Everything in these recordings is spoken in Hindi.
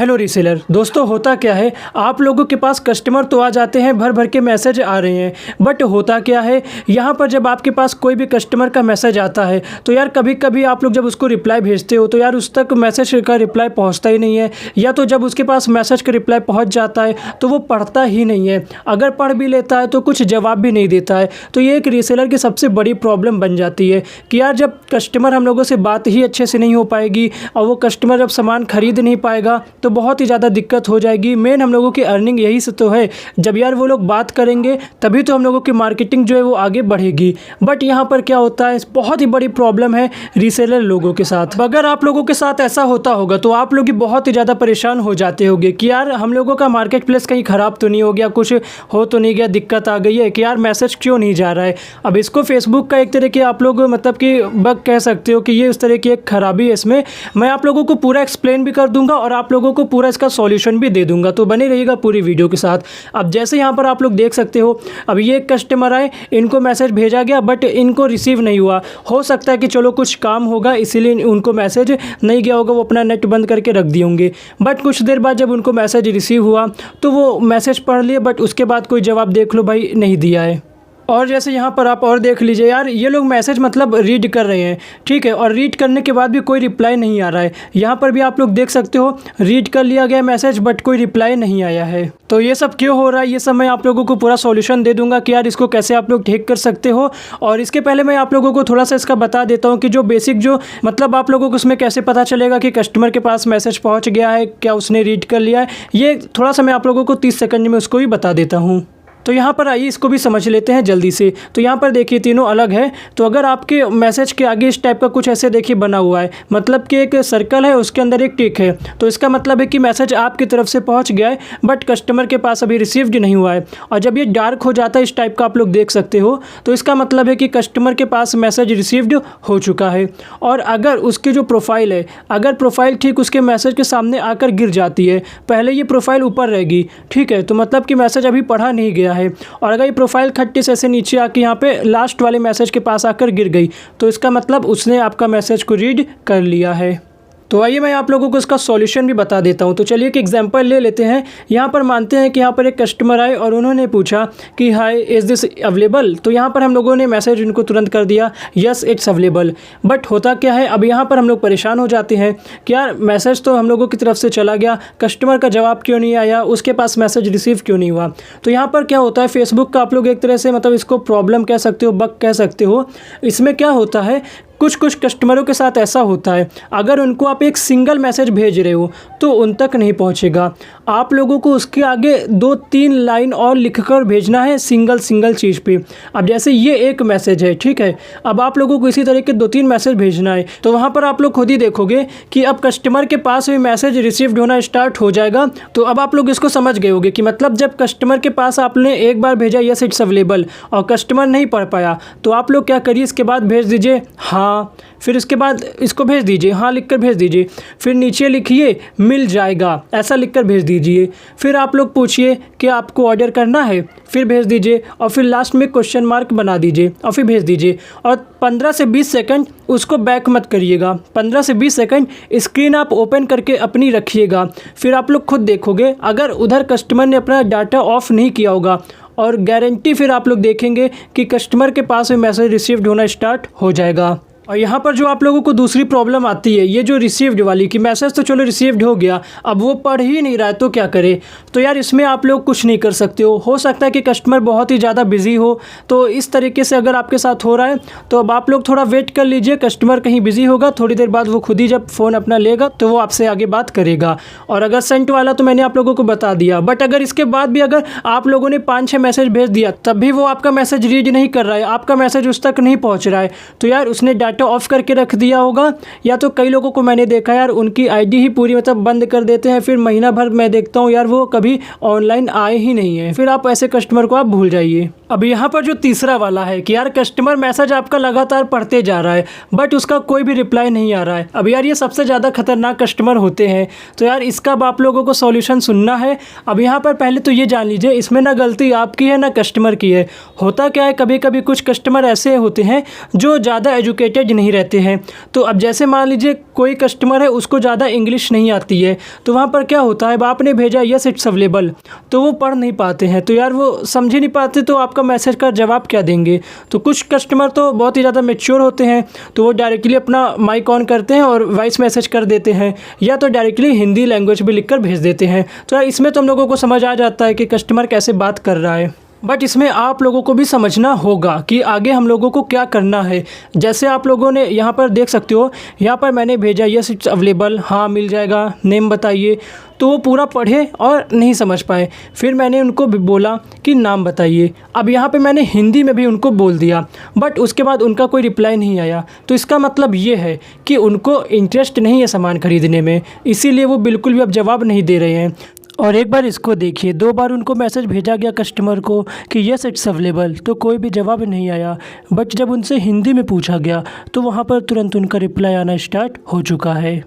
हेलो रीसेलर दोस्तों, होता क्या है, आप लोगों के पास कस्टमर तो आ जाते हैं, भर भर के मैसेज आ रहे हैं, बट होता क्या है यहाँ पर जब आपके पास कोई भी कस्टमर का मैसेज आता है तो यार कभी कभी आप लोग जब उसको रिप्लाई भेजते हो तो यार उस तक मैसेज का रिप्लाई पहुँचता ही नहीं है, या तो जब उसके पास मैसेज का रिप्लाई पहुँच जाता है तो वो पढ़ता ही नहीं है, अगर पढ़ भी लेता है तो कुछ जवाब भी नहीं देता है। तो ये एक रीसेलर की सबसे बड़ी प्रॉब्लम बन जाती है कि यार जब कस्टमर हम लोगों से बात ही अच्छे से नहीं हो पाएगी और वो कस्टमर जब सामान खरीद नहीं पाएगा तो बहुत ही ज़्यादा दिक्कत हो जाएगी। मेन हम लोगों की अर्निंग यही से तो है, जब यार वो लोग बात करेंगे तभी तो हम लोगों की मार्केटिंग जो है वो आगे बढ़ेगी। बट यहाँ पर क्या होता है, बहुत ही बड़ी प्रॉब्लम है रीसेलर लोगों के साथ। अगर आप लोगों के साथ ऐसा होता होगा तो आप लोग बहुत ही ज़्यादा परेशान हो जाते होंगे कि यार हम लोगों का मार्केट प्लेस कहीं ख़राब तो नहीं हो गया, कुछ हो तो नहीं गया, दिक्कत आ गई है कि यार मैसेज क्यों नहीं जा रहा है। अब इसको फेसबुक का एक तरह के आप लोग मतलब कि बग कह सकते हो कि ये उस तरह की एक खराबी है। इसमें मैं आप लोगों को पूरा एक्सप्लेन भी कर दूंगा और आप लोगों को पूरा इसका सॉल्यूशन भी दे दूंगा, तो बने रहिएगा पूरी वीडियो के साथ। अब जैसे यहाँ पर आप लोग देख सकते हो, अब ये कस्टमर आए, इनको मैसेज भेजा गया बट इनको रिसीव नहीं हुआ। हो सकता है कि चलो कुछ काम होगा इसीलिए उनको मैसेज नहीं गया होगा, वो अपना नेट बंद करके रख दिए होंगे। बट कुछ देर बाद जब उनको मैसेज रिसीव हुआ तो वो मैसेज पढ़ लिए, बट उसके बाद कोई जवाब देख लो भाई नहीं दिया है। और जैसे यहाँ पर आप और देख लीजिए यार, ये लोग मैसेज मतलब रीड कर रहे हैं, ठीक है, और रीड करने के बाद भी कोई रिप्लाई नहीं आ रहा है। यहाँ पर भी आप लोग देख सकते हो रीड कर लिया गया मैसेज बट कोई रिप्लाई नहीं आया है। तो ये सब क्यों हो रहा है, ये सब मैं आप लोगों को पूरा सॉल्यूशन दे दूंगा कि यार इसको कैसे आप लोग ठीक कर सकते हो। और इसके पहले मैं आप लोगों को थोड़ा सा इसका बता देता हूँ कि जो बेसिक जो मतलब आप लोगों को उसमें कैसे पता चलेगा कि कस्टमर के पास मैसेज पहुँच गया है, क्या उसने रीड कर लिया है, ये थोड़ा सा मैं आप लोगों को 30 सेकंड में उसको भी बता देता हूँ। तो यहाँ पर आइए इसको भी समझ लेते हैं जल्दी से। तो यहाँ पर देखिए तीनों अलग है। तो अगर आपके मैसेज के आगे इस टाइप का कुछ ऐसे देखिए बना हुआ है, मतलब कि एक सर्कल है उसके अंदर एक टिक है, तो इसका मतलब है कि मैसेज आपकी तरफ से पहुँच गया है बट कस्टमर के पास अभी रिसीव्ड नहीं हुआ है। और जब ये डार्क हो जाता है इस टाइप का आप लोग देख सकते हो, तो इसका मतलब है कि कस्टमर के पास मैसेज रिसीव्ड हो चुका है। और अगर उसकी जो प्रोफाइल है, अगर प्रोफाइल ठीक उसके मैसेज के सामने आकर गिर जाती है, पहले ये प्रोफाइल ऊपर रहेगी, ठीक है, तो मतलब कि मैसेज अभी पढ़ा नहीं गया है। और अगर ये प्रोफाइल खट्टी से ऐसे नीचे आके यहाँ पे लास्ट वाले मैसेज के पास आकर गिर गई तो इसका मतलब उसने आपका मैसेज को रीड कर लिया है। तो आइए मैं आप लोगों को इसका सॉल्यूशन भी बता देता हूं। तो चलिए एक एग्जांपल ले लेते हैं। यहाँ पर मानते हैं कि यहाँ पर एक कस्टमर आए और उन्होंने पूछा कि हाय इज़ दिस अवेलेबल। तो यहाँ पर हम लोगों ने मैसेज इनको तुरंत कर दिया यस इट्स अवेलेबल। बट होता क्या है, अब यहाँ पर हम लोग परेशान हो जाते हैं कि यार मैसेज तो हम लोगों की तरफ से चला गया, कस्टमर का जवाब क्यों नहीं आया, उसके पास मैसेज रिसीव क्यों नहीं हुआ। तो यहाँ पर क्या होता है, फेसबुक का आप लोग एक तरह से मतलब इसको प्रॉब्लम कह सकते हो, बग कह सकते हो। इसमें क्या होता है, कुछ कुछ कस्टमरों के साथ ऐसा होता है, अगर उनको आप एक सिंगल मैसेज भेज रहे हो तो उन तक नहीं पहुंचेगा। आप लोगों को उसके आगे 2-3 लाइन और लिखकर भेजना है सिंगल चीज़ पे। अब जैसे ये एक मैसेज है, ठीक है, अब आप लोगों को इसी तरह के 2-3 मैसेज भेजना है, तो वहाँ पर आप लोग खुद ही देखोगे कि अब कस्टमर के पास भी मैसेज रिसीव्ड होना स्टार्ट हो जाएगा। तो अब आप लोग इसको समझ गए होंगे कि मतलब जब कस्टमर के पास आपने एक बार भेजा यस इट्स अवेलेबल और कस्टमर नहीं पढ़ पाया तो आप लोग क्या करिए, इसके बाद भेज दीजिए हाँ, फिर इसके बाद इसको भेज दीजिए हाँ लिखकर भेज दीजिए, फिर नीचे लिखिए मिल जाएगा ऐसा लिखकर भेज दीजिए। फिर आप लोग पूछिए कि आपको ऑर्डर करना है, फिर भेज दीजिए, और फिर लास्ट में क्वेश्चन मार्क बना दीजिए और फिर भेज दीजिए। और 15 से 20 सेकंड उसको बैक मत करिएगा, 15 से 20 सेकंड स्क्रीन आप ओपन करके अपनी रखिएगा। फिर आप लोग खुद देखोगे अगर उधर कस्टमर ने अपना डाटा ऑफ नहीं किया होगा, और गारंटी फिर आप लोग देखेंगे कि कस्टमर के पास में मैसेज रिसीव्ड होना स्टार्ट हो जाएगा। और यहाँ पर जो आप लोगों को दूसरी प्रॉब्लम आती है, ये जो रिसीव्ड वाली कि मैसेज तो चलो रिसीव्ड हो गया, अब वो पढ़ ही नहीं रहा है तो क्या करें। तो यार इसमें आप लोग कुछ नहीं कर सकते हो सकता है कि कस्टमर बहुत ही ज़्यादा बिजी हो। तो इस तरीके से अगर आपके साथ हो रहा है तो अब आप लोग थोड़ा वेट कर लीजिए, कस्टमर कहीं बिजी होगा, थोड़ी देर बाद वो खुद ही जब फ़ोन अपना लेगा तो वो आपसे आगे बात करेगा। और अगर सेंट वाला तो मैंने आप लोगों को बता दिया, बट अगर इसके बाद भी अगर आप लोगों ने 5-6 मैसेज भेज दिया तब भी वो आपका मैसेज रीड नहीं कर रहा है, आपका मैसेज उस तक नहीं पहुँच रहा है, तो यार उसने डाटा ऑफ करके रख दिया होगा। या तो कई लोगों को मैंने देखा यार उनकी आईडी ही पूरी मतलब बंद कर देते हैं, फिर महीना भर मैं देखता हूँ यार वो कभी ऑनलाइन आए ही नहीं है। फिर आप ऐसे कस्टमर को आप भूल जाइए। अब यहाँ पर जो तीसरा वाला है कि यार कस्टमर मैसेज आपका लगातार पढ़ते जा रहा है बट उसका कोई भी रिप्लाई नहीं आ रहा है। अब यार ये सबसे ज़्यादा खतरनाक कस्टमर होते हैं। तो यार इसका अब आप लोगों को सॉल्यूशन सुनना है। अब यहाँ पर पहले तो ये जान लीजिए इसमें ना गलती आपकी है ना कस्टमर की है। होता क्या है, कभी कभी कुछ कस्टमर ऐसे होते हैं जो ज़्यादा एजुकेटेड अपडेटेड नहीं रहते हैं। तो अब जैसे मान लीजिए कोई कस्टमर है, उसको ज़्यादा इंग्लिश नहीं आती है, तो वहाँ पर क्या होता है, अब आपने भेजा यस इट्स अवेलेबल, तो वो पढ़ नहीं पाते हैं, तो यार वो समझ ही नहीं पाते, तो आपका मैसेज का जवाब क्या देंगे। तो कुछ कस्टमर तो बहुत ही ज़्यादा मैच्योर होते हैं, तो वो डायरेक्टली अपना माइक ऑन करते हैं और वॉइस मैसेज कर देते हैं, या तो डायरेक्टली हिंदी लैंग्वेज में लिखकर भेज देते हैं। तो यार इसमें तो हम लोगों को समझ आ जाता है कि कस्टमर कैसे बात कर रहा है। बट इसमें आप लोगों को भी समझना होगा कि आगे हम लोगों को क्या करना है। जैसे आप लोगों ने यहाँ पर देख सकते हो, यहाँ पर मैंने भेजा यस इट्स अवेलेबल, हाँ मिल जाएगा, नेम बताइए, तो वो पूरा पढ़े और नहीं समझ पाए। फिर मैंने उनको भी बोला कि नाम बताइए। अब यहाँ पे मैंने हिंदी में भी उनको बोल दिया, बट उसके बाद उनका कोई रिप्लाई नहीं आया। तो इसका मतलब ये है कि उनको इंटरेस्ट नहीं है सामान खरीदने में, इसीलिए वो बिल्कुल भी अब जवाब नहीं दे रहे हैं। और एक बार इसको देखिए, 2 बार उनको मैसेज भेजा गया कस्टमर को कि यस इट्स अवेलेबल, तो कोई भी जवाब नहीं आया। बट जब उनसे हिंदी में पूछा गया तो वहाँ पर तुरंत उनका रिप्लाई आना स्टार्ट हो चुका है।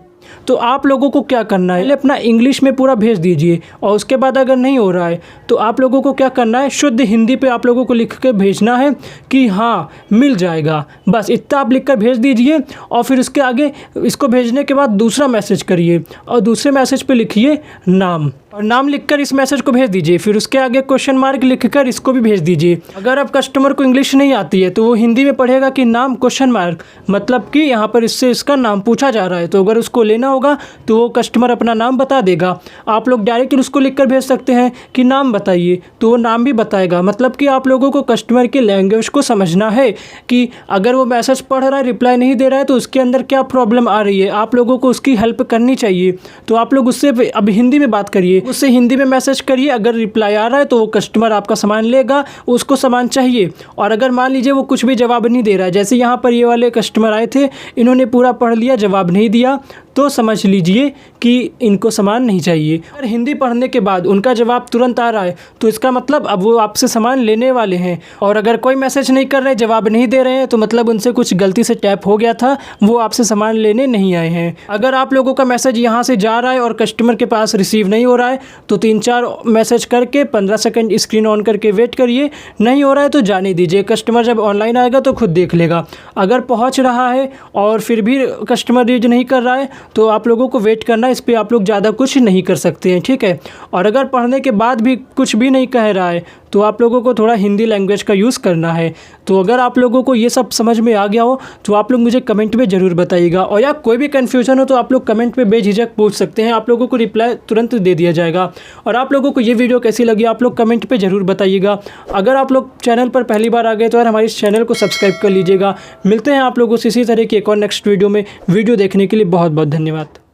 तो आप लोगों को क्या करना है, पहले अपना इंग्लिश में पूरा भेज दीजिए, और उसके बाद अगर नहीं हो रहा है तो आप लोगों को क्या करना है, शुद्ध हिंदी पे आप लोगों को लिख के भेजना है कि हाँ मिल जाएगा। बस इतना आप लिख कर भेज दीजिए, और फिर उसके आगे इसको भेजने के बाद दूसरा मैसेज करिए, और दूसरे मैसेज पे लिखिए नाम, और नाम लिखकर इस मैसेज को भेज दीजिए। फिर उसके आगे क्वेश्चन मार्क लिखकर इसको भी भेज दीजिए। अगर अब कस्टमर को इंग्लिश नहीं आती है तो वो हिंदी में पढ़ेगा कि नाम क्वेश्चन मार्क, मतलब कि यहाँ पर इससे इसका नाम पूछा जा रहा है, तो अगर उसको लेना होगा तो वो कस्टमर अपना नाम बता देगा। आप लोग डायरेक्ट उसको लिखकर भेज सकते हैं कि नाम बताइए, तो वो नाम भी बताएगा। मतलब कि आप लोगों को कस्टमर की लैंग्वेज को समझना है कि अगर वो मैसेज पढ़ रहा है, रिप्लाई नहीं दे रहा है, तो उसके अंदर क्या प्रॉब्लम आ रही है, आप लोगों को उसकी हेल्प करनी चाहिए। तो आप लोग उससे अब हिंदी में बात करिए, उससे हिंदी में मैसेज करिए। अगर रिप्लाई आ रहा है तो वो कस्टमर आपका सामान लेगा, उसको सामान चाहिए। और अगर मान लीजिए वो कुछ भी जवाब नहीं दे रहा है, जैसे यहाँ पर ये वाले कस्टमर आए थे, इन्होंने पूरा पढ़ लिया, जवाब नहीं दिया, तो समझ लीजिए कि इनको सामान नहीं चाहिए। अगर हिंदी पढ़ने के बाद उनका जवाब तुरंत आ रहा है तो इसका मतलब अब वो आपसे सामान लेने वाले हैं। और अगर कोई मैसेज नहीं कर रहे, जवाब नहीं दे रहे हैं, तो मतलब उनसे कुछ गलती से टैप हो गया था, वो आपसे सामान लेने नहीं आए हैं। अगर आप लोगों का मैसेज यहाँ से जा रहा है और कस्टमर के पास रिसीव नहीं हो रहा है, तो 3-4 मैसेज करके 15 सेकंड स्क्रीन ऑन करके वेट करिए। नहीं हो रहा है तो जाने दीजिए, कस्टमर जब ऑनलाइन आएगा तो खुद देख लेगा। अगर पहुँच रहा है और फिर भी कस्टमर रीड नहीं कर रहा है तो आप लोगों को वेट करना, इस पर आप लोग ज़्यादा कुछ नहीं कर सकते हैं, ठीक है। और अगर पढ़ने के बाद भी कुछ भी नहीं कह रहा है तो आप लोगों को थोड़ा हिंदी लैंग्वेज का यूज़ करना है। तो अगर आप लोगों को ये सब समझ में आ गया हो तो आप लोग मुझे कमेंट में ज़रूर बताइएगा, और या कोई भी कन्फ्यूजन हो तो आप लोग कमेंट में बेझिझक पूछ सकते हैं, आप लोगों को रिप्लाई तुरंत दे दिया जाएगा। और आप लोगों को ये वीडियो कैसी लगी आप लोग कमेंट पर ज़रूर बताइएगा। अगर आप लोग चैनल पर पहली बार आ गए तो यार हमारे इस चैनल को सब्सक्राइब कर लीजिएगा। मिलते हैं आप लोगों से इसी तरह की एक और नेक्स्ट वीडियो में। वीडियो देखने के लिए बहुत बहुत धन्यवाद।